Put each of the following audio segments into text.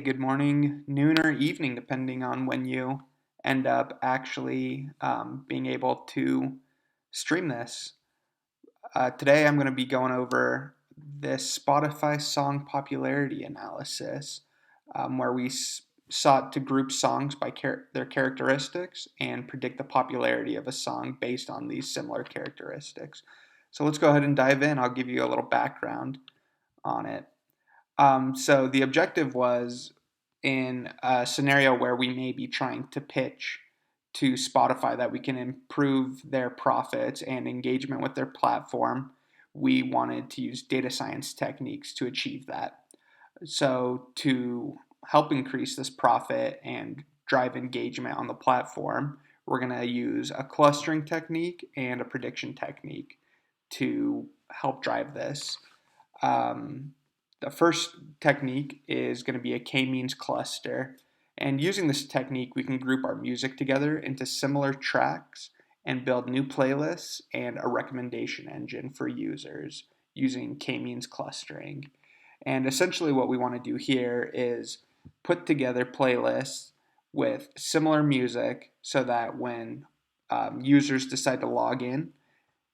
Good morning, noon, or evening, depending on when you end up actually being able to stream this. Today, I'm going to be going over this Spotify song popularity analysis, where we sought to group songs by their characteristics and predict the popularity of a song based on these similar characteristics. So let's go ahead and dive in. I'll give you a little background on it. So the objective was in a scenario where we may be trying to pitch to Spotify that we can improve their profits and engagement with their platform. We wanted to use data science techniques to achieve that. So, to help increase this profit and drive engagement on the platform, we're going to use a clustering technique and a prediction technique to help drive this. Um, the first technique is going to be a k-means cluster. And using this technique, we can group our music together into similar tracks and build new playlists and a recommendation engine for users using k-means clustering. And essentially, what we want to do here is put together playlists with similar music so that when users decide to log in,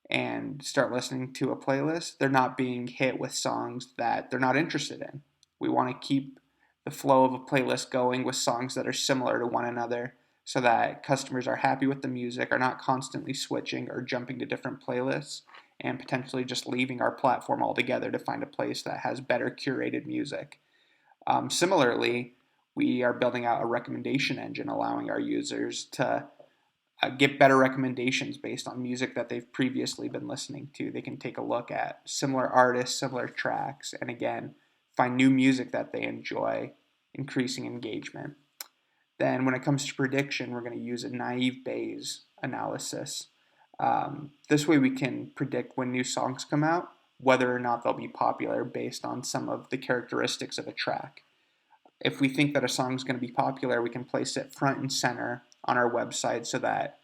and start listening to a playlist, they're not being hit with songs that they're not interested in. We want to keep the flow of a playlist going with songs that are similar to one another so that customers are happy with the music, are not constantly switching or jumping to different playlists, and potentially just leaving our platform altogether to find a place that has better curated music. Similarly, we are building out a recommendation engine allowing our users to get better recommendations based on music that they've previously been listening to. They can take a look at similar artists, similar tracks, and again, find new music that they enjoy, increasing engagement. Then, when it comes to prediction, we're going to use a naive Bayes analysis. This way, we can predict when new songs come out, whether or not they'll be popular based on some of the characteristics of a track. If we think that a song is going to be popular, we can place it front and center on our website so that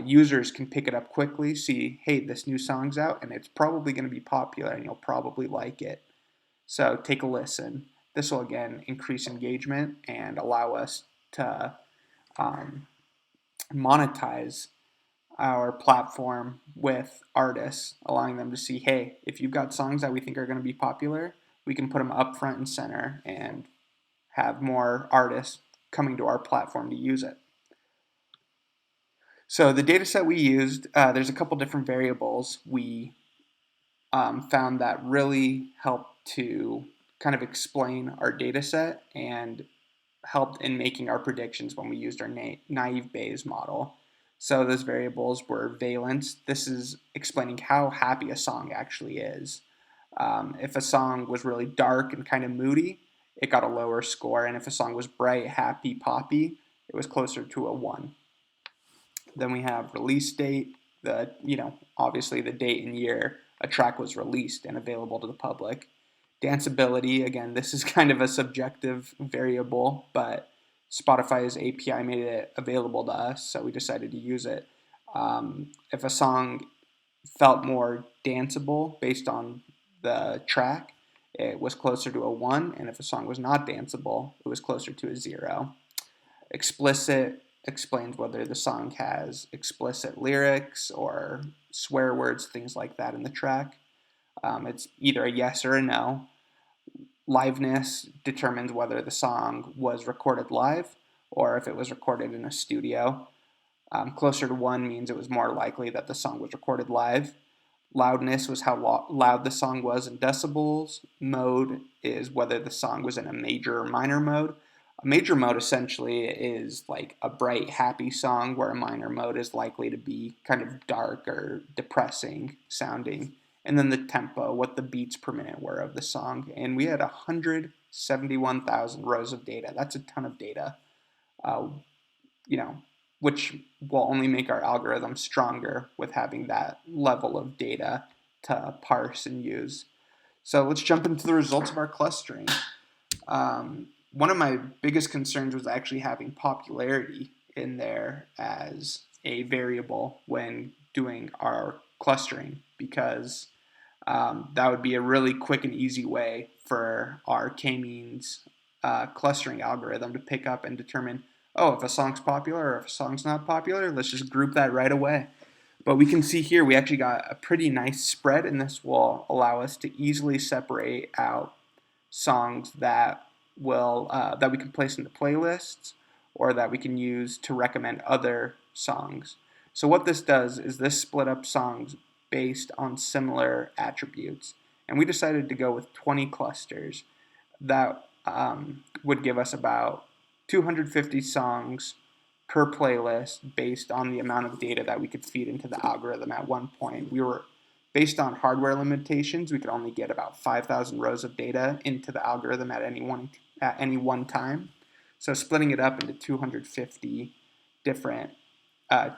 users can pick it up quickly, see, hey, this new song's out, and it's probably going to be popular, and you'll probably like it. So take a listen. This will again increase engagement and allow us to um, monetize our platform with artists, allowing them to see, hey, if you've got songs that we think are going to be popular, we can put them up front and center and have more artists coming to our platform to use it. So the data set we used, there's a couple different variables we found that really helped to kind of explain our data set and helped in making our predictions when we used our naive Bayes model. So those variables were valence. This is explaining how happy a song actually is. If a song was really dark and kind of moody, it got a lower score. And if a song was bright, happy, poppy, it was closer to a 1. Then we have release date, obviously the date and year a track was released and available to the public. Danceability, again, this is kind of a subjective variable, but Spotify's API made it available to us, so we decided to use it. If a song felt more danceable based on the track, it was closer to a 1, and if a song was not danceable, it was closer to a 0. Explicit explains whether the song has explicit lyrics or swear words, things like that in the track. It's either a yes or a no. Liveness determines whether the song was recorded live or if it was recorded in a studio. Closer to 1 means it was more likely that the song was recorded live. Loudness was how loud the song was in decibels. Mode is whether the song was in a major or minor mode. A major mode essentially is like a bright, happy song, where a minor mode is likely to be kind of dark or depressing sounding. And then the tempo, what the beats per minute were of the song. And we had 171,000 rows of data. That's a ton of data, uh, you know, which will only make our algorithm stronger with having that level of data to parse and use. So let's jump into the results of our clustering. One of my biggest concerns was actually having popularity in there as a variable when doing our clustering, because that would be a really quick and easy way for our k-means clustering algorithm to pick up and determine, oh, if a song's popular or if a song's not popular, let's just group that right away. But we can see here we actually got a pretty nice spread, and this will allow us to easily separate out songs that we can place into playlists or that we can use to recommend other songs. So what this does is this split up songs based on similar attributes, and we decided to go with 20 clusters that would give us about 250 songs per playlist based on the amount of data that we could feed into the algorithm at one point. We were based on hardware limitations, we could only get about 5,000 rows of data into the algorithm at any one time. So splitting it up into 250 different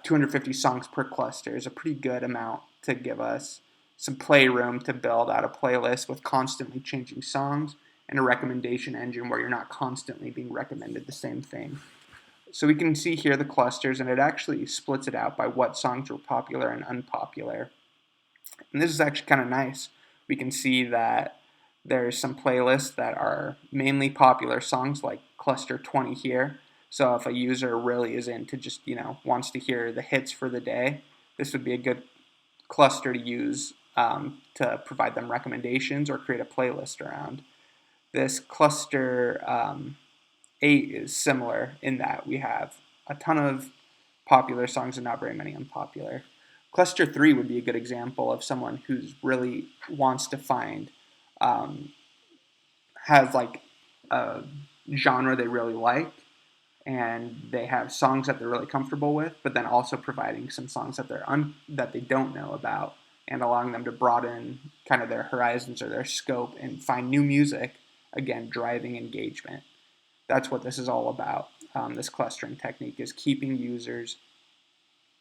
250 songs per cluster is a pretty good amount to give us some playroom to build out a playlist with constantly changing songs and a recommendation engine where you're not constantly being recommended the same thing. So we can see here the clusters, and it actually splits it out by what songs were popular and unpopular. And this is actually kind of nice. We can see that there's some playlists that are mainly popular songs, like cluster 20 here. So if a user really is into just, wants to hear the hits for the day, this would be a good cluster to use to provide them recommendations or create a playlist around. This cluster 8 is similar in that we have a ton of popular songs and not very many unpopular. Cluster 3 would be a good example of someone who's really wants to find, has like a genre they really like, and they have songs that they're really comfortable with, but then also providing some songs that that they don't know about, and allowing them to broaden kind of their horizons or their scope and find new music, again, driving engagement. That's what this is all about. This clustering technique is keeping users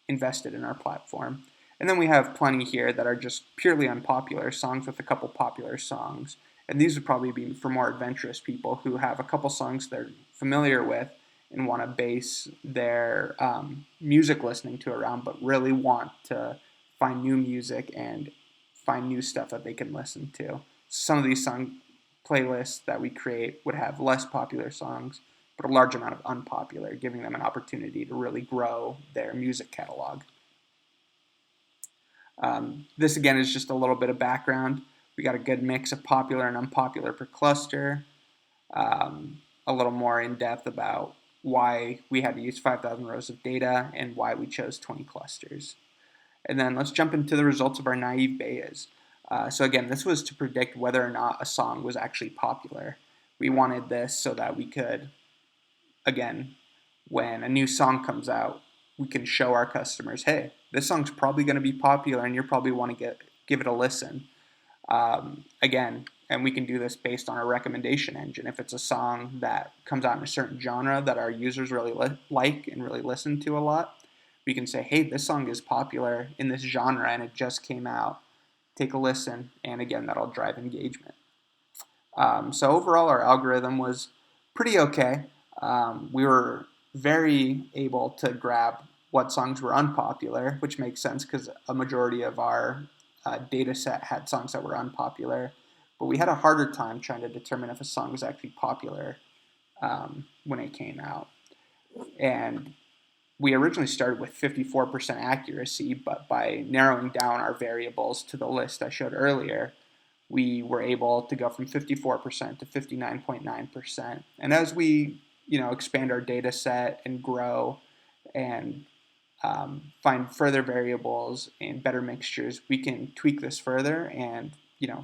invested in our platform. And then we have plenty here that are just purely unpopular songs with a couple popular songs. And these would probably be for more adventurous people who have a couple songs they're familiar with and want to base their music listening to around, but really want to find new music and find new stuff that they can listen to. Some of these song playlists that we create would have less popular songs, but a large amount of unpopular, giving them an opportunity to really grow their music catalog. This again is just a little bit of background. We got a good mix of popular and unpopular per cluster. A little more in depth about why we had to use 5,000 rows of data and why we chose 20 clusters. And then let's jump into the results of our naive betas. So again, this was to predict whether or not a song was actually popular. We wanted this so that we could, again, when a new song comes out, we can show our customers, hey, this song's probably going to be popular and you'll probably want to give it a listen. Again, and we can do this based on our recommendation engine. If it's a song that comes out in a certain genre that our users really like and really listen to a lot, we can say, hey, this song is popular in this genre and it just came out. Take a listen, and again, that'll drive engagement. So overall, our algorithm was pretty okay. We were very able to grab what songs were unpopular, which makes sense because a majority of our data set had songs that were unpopular. But we had a harder time trying to determine if a song was actually popular when it came out. And we originally started with 54% accuracy, but by narrowing down our variables to the list I showed earlier, we were able to go from 54% to 59.9%. And as we expand our data set and grow and find further variables and better mixtures, we can tweak this further and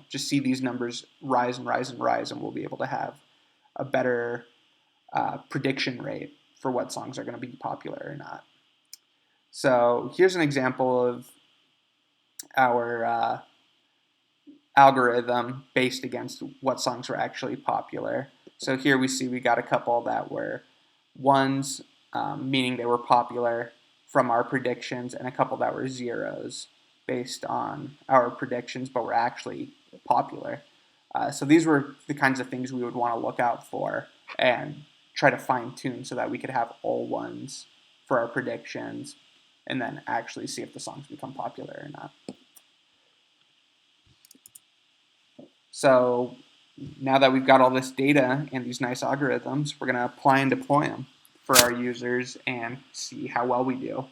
just see these numbers rise and rise and rise, and we'll be able to have a better prediction rate for what songs are going to be popular or not. So here's an example of our algorithm based against what songs were actually popular. So here we see we got a couple that were ones, meaning they were popular from our predictions, and a couple that were zeros based on our predictions but were actually popular. So these were the kinds of things we would want to look out for and try to fine tune so that we could have all ones for our predictions and then actually see if the songs become popular or not. So now that we've got all this data and these nice algorithms, we're going to apply and deploy them for our users and see how well we do.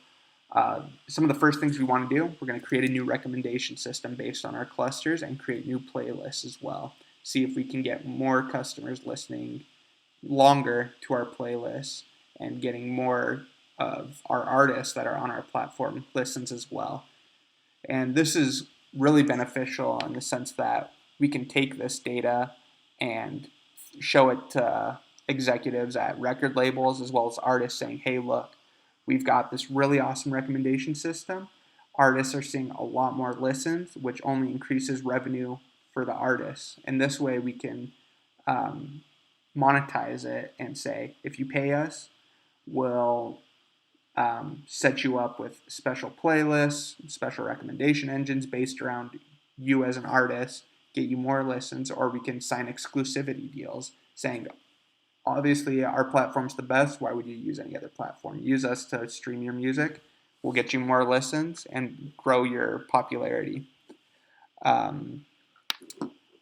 Some of the first things we want to do, we're going to create a new recommendation system based on our clusters and create new playlists as well. See if we can get more customers listening longer to our playlists and getting more of our artists that are on our platform listens as well. And this is really beneficial in the sense that we can take this data and show it to executives at record labels as well as artists saying, hey, look, we've got this really awesome recommendation system. Artists are seeing a lot more listens, which only increases revenue for the artists. And this way we can monetize it and say, if you pay us, we'll set you up with special playlists, special recommendation engines based around you as an artist, get you more listens, or we can sign exclusivity deals saying, obviously our platform's the best, why would you use any other platform? Use us to stream your music, we'll get you more listens and grow your popularity. Then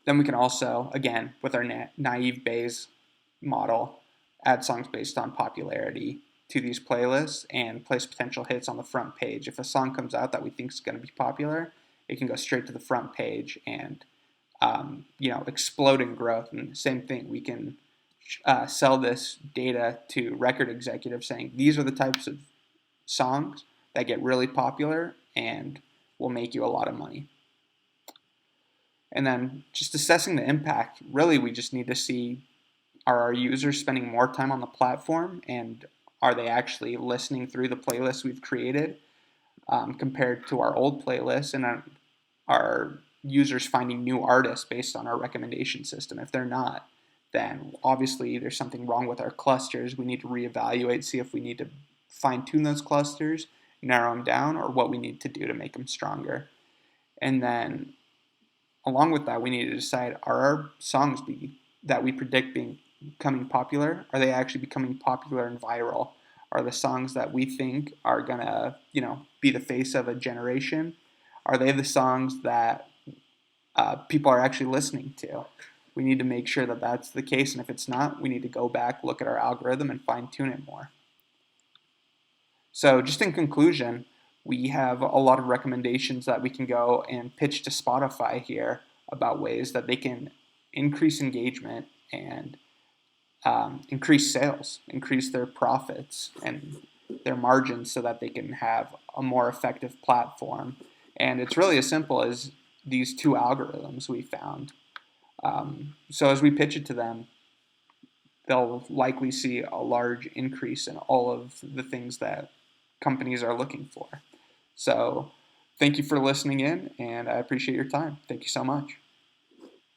we can also, again, with our naive Bayes model, add songs based on popularity to these playlists and place potential hits on the front page. If a song comes out that we think is going to be popular, it can go straight to the front page and explode in growth. And the same thing, we can sell this data to record executives saying these are the types of songs that get really popular and will make you a lot of money. And then just assessing the impact, really we just need to see, are our users spending more time on the platform and are they actually listening through the playlists we've created compared to our old playlists, and are users finding new artists based on our recommendation system? If they're not, then obviously there's something wrong with our clusters. We need to reevaluate, see if we need to fine tune those clusters, narrow them down, or what we need to do to make them stronger. And then along with that, we need to decide, are our songs that we predict becoming popular, are they actually becoming popular and viral? Are the songs that we think are gonna, be the face of a generation, are they the songs that people are actually listening to? We need to make sure that that's the case, and if it's not, we need to go back, look at our algorithm, and fine tune it more. So just in conclusion, we have a lot of recommendations that we can go and pitch to Spotify here about ways that they can increase engagement and increase sales, increase their profits and their margins so that they can have a more effective platform. And it's really as simple as these two algorithms we found. So as we pitch it to them, they'll likely see a large increase in all of the things that companies are looking for. So thank you for listening in, and I appreciate your time. Thank you so much.